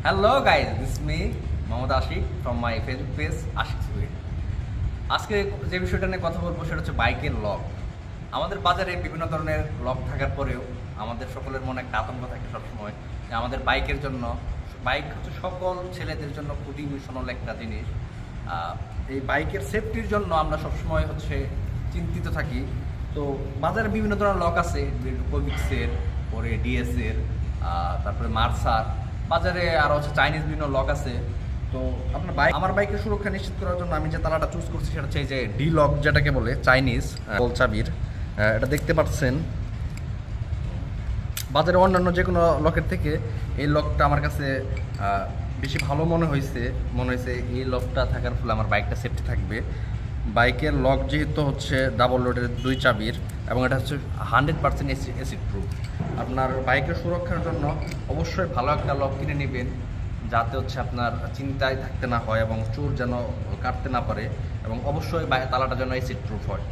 Hello guys, this me Mohammad Ashik from my Facebook page Ashik sweet. আজকে যে বিষয়টা নিয়ে কথা বলবো সেটা হচ্ছে বাইকের লক। আমাদের বাজারে বিভিন্ন ধরনের লক থাকার পরেও আমাদের সকলের মনে একটা আতঙ্ক থাকে সবসময় যে আমাদের বাইকের জন্য, বাইক হচ্ছে সকল ছেলেদের জন্য খুবই ইমোশনাল একটা জিনিস। এই বাইকের সেফটির জন্য আমরা সবসময় হচ্ছে চিন্তিত থাকি। তো বাজারে বিভিন্ন ধরনের লক আছে, কোভিক্সের, পরে ডিএসের, তারপরে মার্সার, বাজারে আরও হচ্ছে চাইনিজ বিভিন্ন লক আছে। তো আপনার আমার বাইকের সুরক্ষা নিশ্চিত করার জন্য আমি যে তালাটা চুজ করছি সেটা হচ্ছে এই যে ডি লক, যেটাকে বলে চাইনিজ বল চাবির। এটা দেখতে পাচ্ছেন, বাজারে অন্যান্য যে কোনো লকের থেকে এই লকটা আমার কাছে বেশি ভালো মনে হয়েছে। এই লকটা থাকার ফলে আমার বাইকটা সেফটি থাকবে। বাইকের লক যেহেতু হচ্ছে ডাবল লোডের 2 চাবির এবং এটা হচ্ছে 100% অ্যাসিড প্রুফ। আপনার বাইকের সুরক্ষার জন্য অবশ্যই ভালো একটা লক কিনে নেবেন, যাতে হচ্ছে আপনার চিন্তায় থাকতে না হয় এবং চোর যেন কাটতে না পারে, এবং অবশ্যই তালাটা যেন অ্যাসিড প্রুফ হয়।